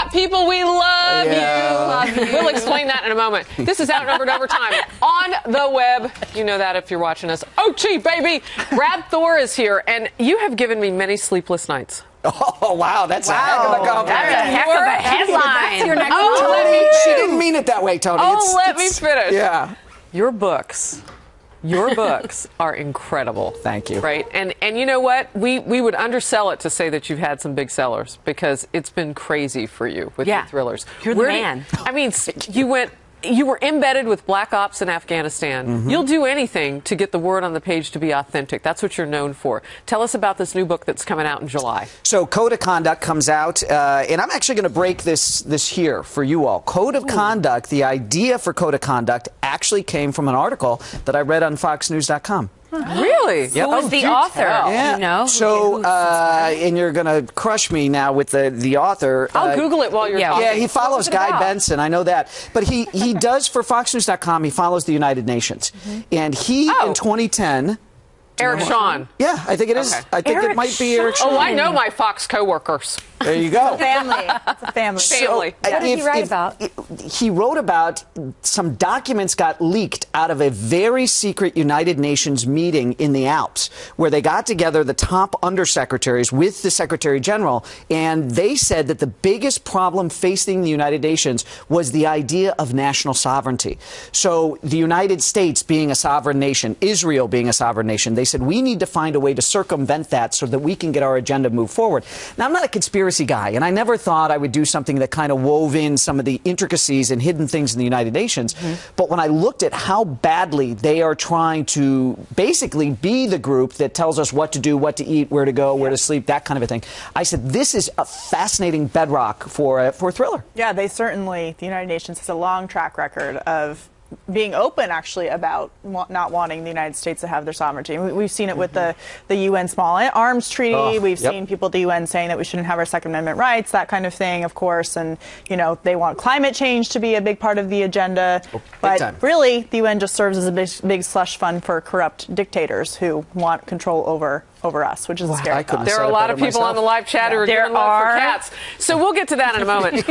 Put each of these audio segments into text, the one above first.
Hot people, we love Yeah. you. We'll explain that in a moment. This is Outnumbered Overtime on the web. You know that if you're watching us. OT, baby. Brad Thor is here, and you have given me many sleepless nights. Oh, wow. That's a heck of a compliment. That's a heck of a headline. Your next Tony, She didn't mean it that way, Tony. let me finish. Yeah. Your books are incredible. Thank you. Right? And you know what? We would undersell it to say that you've had some big sellers because it's been crazy for you with your thrillers. You're the man. You were embedded with black ops in Afghanistan. Mm-hmm. You'll do anything to get the word on the page to be authentic. That's what you're known for. Tell us about this new book that's coming out in July. So Code of Conduct comes out, and I'm actually going to break this here for you all. Code of Conduct, the idea for Code of Conduct actually came from an article that I read on FoxNews.com. Really? Yep. Who was the author? Yeah. You know? So, and you're going to crush me now with the author. I'll Google it while you're talking. Yeah, he follows What was it Guy about? Benson. I know that. But he does for FoxNews.com, he follows the United Nations. And he, in 2010... Eric Shawn. Yeah, I think it is. Okay. I think it might be Eric Shawn. Oh, I know my Fox coworkers. There you go. family. It's a family. Family. What did he write about? He wrote about some documents got leaked out of a very secret United Nations meeting in the Alps where they got together the top undersecretaries with the Secretary General, and they said that the biggest problem facing the United Nations was the idea of national sovereignty. So the United States being a sovereign nation, Israel being a sovereign nation, they said we need to find a way to circumvent that so that we can get our agenda moved forward. Now, I'm not a conspiracy guy, and I never thought I would do something that kind of wove in some of the intricacies and hidden things in the United Nations. But when I looked at how badly they are trying to basically be the group that tells us what to do, what to eat, where to go, where to sleep, that kind of a thing, I said this is a fascinating bedrock for a thriller. Yeah, the United Nations has a long track record of being open, actually, about not wanting the United States to have their sovereignty. We've seen it with the UN Small Arms Treaty. We've seen people at the UN saying that we shouldn't have our Second Amendment rights, that kind of thing, of course. And, you know, they want climate change to be a big part of the agenda. But really, the UN just serves as a big slush fund for corrupt dictators who want control over us, which is a scary thought. There are a lot of people on the live chat who are giving love for cats. So we'll get to that in a moment.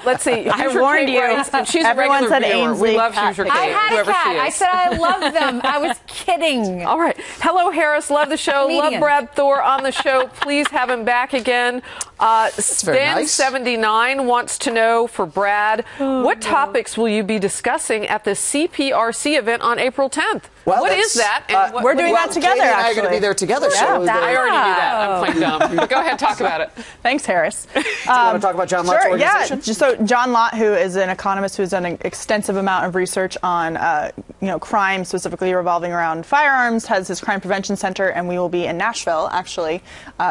Let's see. I warned you. And she's Everyone a said regular viewer. Ainsley. We love Hoosier Kate, I had a whoever cat. she is. I said I love them. I was kidding. All right. Hello, Harris. Love the show. Comedian. Love Brad Thor on the show. Please have him back again. Stan79 wants to know for Brad, what topics will you be discussing at the CPRC event on April 10th? Well, what is that? And we're doing that together, Katie and I are actually. going to be there together. Yeah. So I already knew that. I'm playing dumb. But go ahead, talk about it. Thanks, Harris. do you want to talk about John Lott's organization? Yeah. So John Lott, who is an economist who's done an extensive amount of research on crime, specifically revolving around firearms, has his crime prevention center, and we will be in Nashville, actually,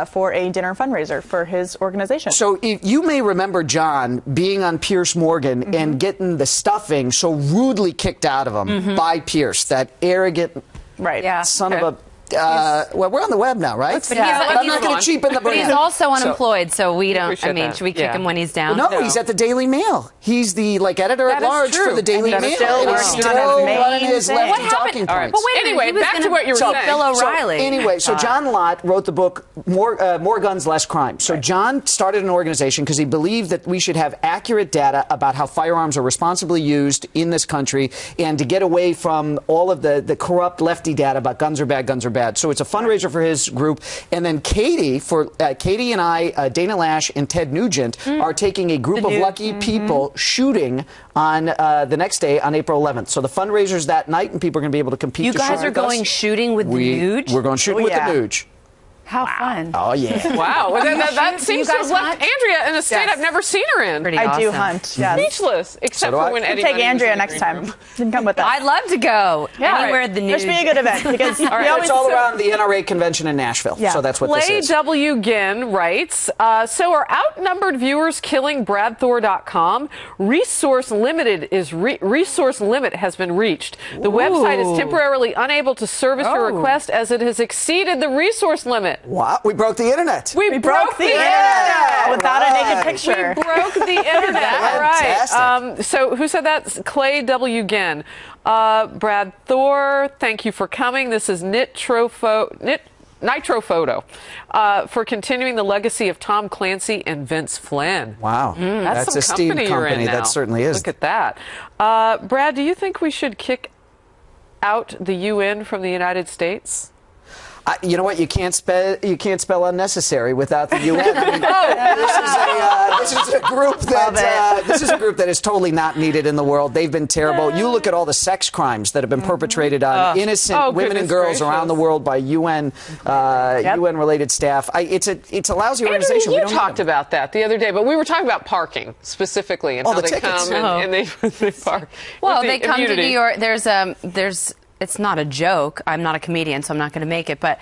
for a dinner fundraiser for his organization. So you may remember John being on Pierce Morgan and getting the stuffing so rudely kicked out of him by Pierce, that arrogant son of a... well, we're on the web now, right? But I'm not going to cheapen the brand. But he's also unemployed, so we don't. Appreciate that. Should we kick him when he's down? No, he's at the Daily Mail. He's the editor at large for the Daily Mail. Still working on his running his main lefty thing. talking All right. points. But wait a minute. Back to what you were saying. Bill O'Reilly. So John Lott wrote the book More Guns, Less Crime. So John started an organization because he believed that we should have accurate data about how firearms are responsibly used in this country and to get away from all of the corrupt lefty data about guns are bad, guns are bad. So it's a fundraiser for his group. And then Katie and I, Dana Lash and Ted Nugent are taking a group of lucky people shooting on the next day on April 11th. So the fundraiser's that night, and people are going to be able to compete. You to guys shoot are with us. going shooting with the Nuge? We're going shooting with the Nuge. How fun. Oh, yeah. Wow. Well, that seems to have left Andrea in a state I've never seen her in. Pretty I do awesome. hunt. Yeah. Speechless, except for when Eddie Take Money was Andrea in the next green time. room. You can come with us. I'd love to go. Anywhere the This Nuge. should be a good event because we always It's all around the NRA convention in Nashville. Yeah. So that's what this Clay is. W. Ginn writes, so are outnumbered viewers killing BradThor.com? Resource limit has been reached. The website is temporarily unable to service your request as it has exceeded the resource limit. What? We broke the internet. We broke the internet without a naked picture. We broke the internet. All right. Fantastic. So who said that? Clay W. Ginn. Brad Thor, thank you for coming. This is Nit Nitro Photo for continuing the legacy of Tom Clancy and Vince Flynn. Wow. That's some a steam company you're in company. now. That certainly is. Look at that. Brad, do you think we should kick out the UN from the United States? You know what? You can't spell unnecessary without the UN. I mean, this is a group that is totally not needed in the world. They've been terrible. You look at all the sex crimes that have been perpetrated on innocent women and girls around the world by UN related staff. It's a lousy organization. You talked about that the other day, but we were talking about parking specifically and how they come and they park. Well, they come to New York. It's not a joke. I'm not a comedian, so I'm not going to make it. But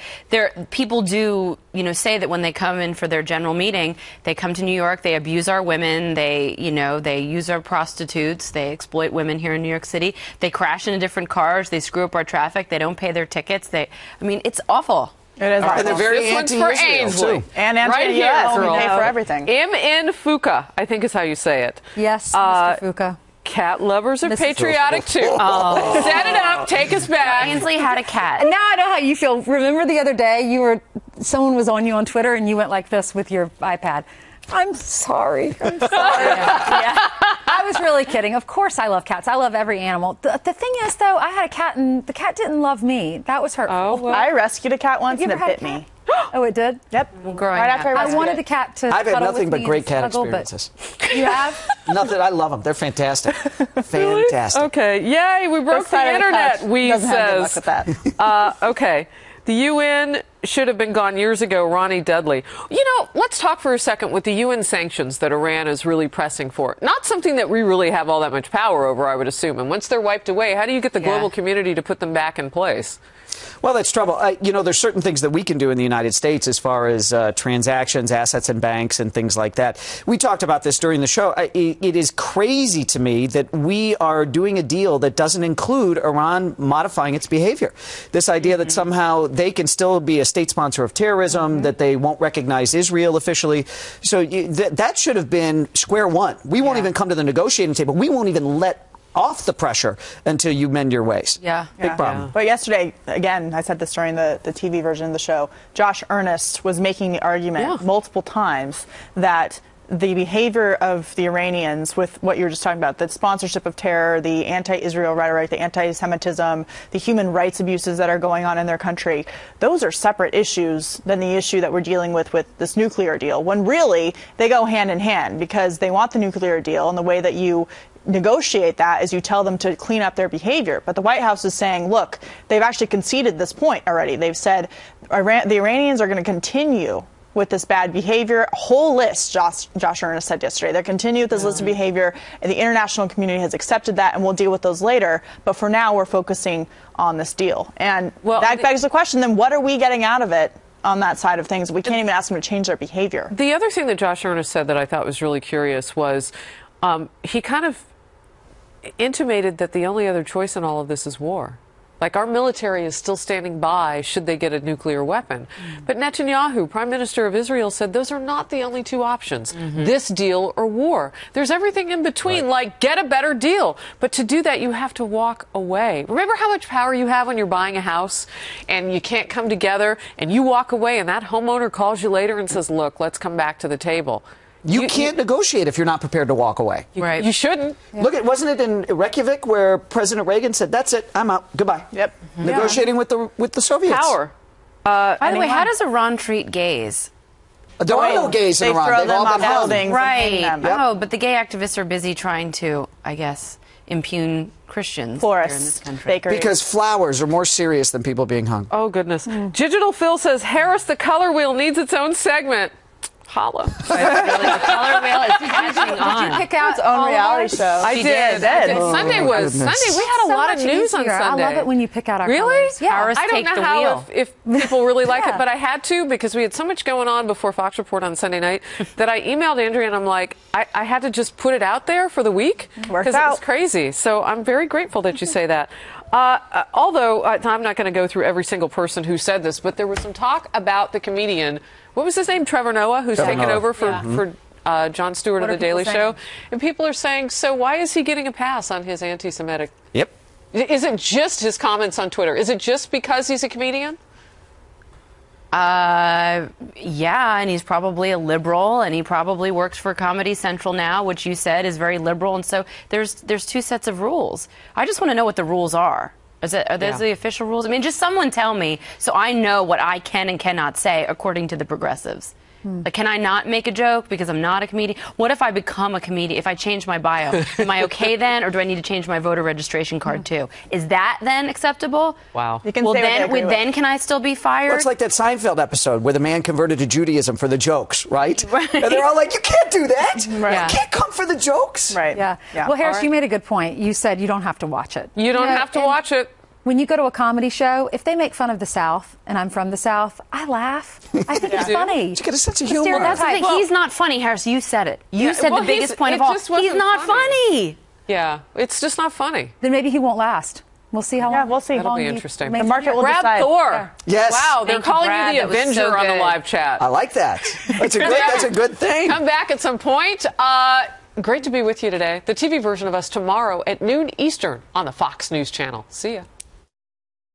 people do, say that when they come in for their general meeting, they come to New York, they abuse our women, they use our prostitutes, they exploit women here in New York City, they crash into different cars, they screw up our traffic, they don't pay their tickets. It's awful. It is awful. And they're very anti-Ainsley. And anti-US. We pay for everything. M.N. Fuka, I think is how you say it. Yes, Mr. Fuka. Cat lovers are patriotic too. Set it up, take us back. Ainsley had a cat. And now I know how you feel. Remember the other day someone was on you on Twitter and you went like this with your iPad. I'm sorry. I'm sorry. I was really kidding. Of course I love cats. I love every animal. The thing is, though, I had a cat and the cat didn't love me. That was hurtful. Oh, well. I rescued a cat once and it bit me. Oh, it did? Yep. Right after I wanted the cat to I've had cuddle nothing with but me great cat and snuggle, experiences. You have? Nothing. I love them. They're fantastic. Fantastic. Okay. Yay, we broke the internet, Weave says. Okay. The UN should have been gone years ago, Ronnie Dudley. Let's talk for a second with the UN sanctions that Iran is really pressing for. Not something that we really have all that much power over, I would assume. And once they're wiped away, how do you get the global community to put them back in place? Well, that's trouble. There's certain things that we can do in the United States as far as transactions, assets in banks, and things like that. We talked about this during the show. It is crazy to me that we are doing a deal that doesn't include Iran modifying its behavior. This idea that somehow they can still be a state sponsor of terrorism, that they won't recognize Israel officially. So that should have been square one. We won't even come to the negotiating table. We won't even let off the pressure until you mend your ways. Big problem. Yeah. But yesterday, again, I said this during the TV version of the show, Josh Earnest was making the argument multiple times that the behavior of the Iranians with what you were just talking about, the sponsorship of terror, the anti-Israel rhetoric, the anti-Semitism, the human rights abuses that are going on in their country, those are separate issues than the issue that we're dealing with this nuclear deal, when really they go hand in hand, because they want the nuclear deal, and the way that you negotiate that is you tell them to clean up their behavior. But the White House is saying, look, they've actually conceded this point already. They've said the Iranians are going to continue with this bad behavior. A whole list, Josh Earnest said yesterday. They're continuing with this list of behavior, and the international community has accepted that, and we'll deal with those later. But for now, we're focusing on this deal. And that begs the question, then what are we getting out of it on that side of things? We can't even ask them to change their behavior. The other thing that Josh Earnest said that I thought was really curious was he kind of intimated that the only other choice in all of this is war. Like, our military is still standing by should they get a nuclear weapon. But Netanyahu, Prime Minister of Israel, said those are not the only two options. This deal or war. There's everything in between, like get a better deal. But to do that, you have to walk away. Remember how much power you have when you're buying a house and you can't come together and you walk away and that homeowner calls you later and says, look, let's come back to the table. You can't negotiate if you're not prepared to walk away. Right. You shouldn't. Look, wasn't it in Reykjavik where President Reagan said, that's it, I'm out, goodbye. Yep. Negotiating with the Soviets. Power. By the way, how does Iran treat gays? There are no gays in Iran. They've all been held. Right. Oh, but the gay activists are busy trying to, I guess, impugn Christians here in this country. Bakeries. Because flowers are more serious than people being hung. Oh, goodness. Digital Phil says, Harris, the color wheel needs its own segment. Holla. Really, the color wheel is catching on. Did you pick out its own reality show? I did. Sunday was Sunday. We had a lot of news on Sunday. I love it when you pick out our really? colors. Yeah. Harris I don't know how if people really like it, but I had to because we had so much going on before Fox Report on Sunday night that I emailed Andrea and I'm like, I had to just put it out there for the week because it was crazy. So I'm very grateful that you say that. Although I'm not going to go through every single person who said this, but there was some talk about the comedian. What was his name? Trevor Noah, who's taken over for Jon Stewart of The Daily Show. And people are saying, so why is he getting a pass on his anti-Semitic? Yep. Is it just his comments on Twitter? Is it just because he's a comedian? Yeah, and he's probably a liberal, and he probably works for Comedy Central now, which you said is very liberal. And so there's two sets of rules. I just want to know what the rules are. Are those the official rules? I mean, just someone tell me so I know what I can and cannot say according to the progressives. Like, can I not make a joke because I'm not a comedian? What if I become a comedian? If I change my bio, am I okay then, or do I need to change my voter registration card too? Is that then acceptable? Wow. You can Well, say what they agree with. then can I still be fired? Well, it's like that Seinfeld episode where the man converted to Judaism for the jokes, right? And they're all like, you can't do that. Right. You can't come for the jokes. Right. Yeah. Well, Harris, you made a good point. You said you don't have to watch it. You don't have to watch it. When you go to a comedy show, if they make fun of the South, and I'm from the South, I laugh. I think it's funny. You get a sense of The humor. That's the thing. Well- He's not funny, Harris. You said it. You said well, the biggest point it of all. just wasn't He's not funny. Yeah, it's just not funny. Then maybe he won't last. We'll see how long. Yeah, we'll see. That'll long be you interesting. make The market will Brad decide. Thor. Yes. Wow, they're Thank you, calling Brad. you the That was Avenger so on the good. live chat. I like that. That's a good thing. Come back at some point. Great to be with you today. The TV version of us tomorrow at noon Eastern on the Fox News Channel. See ya.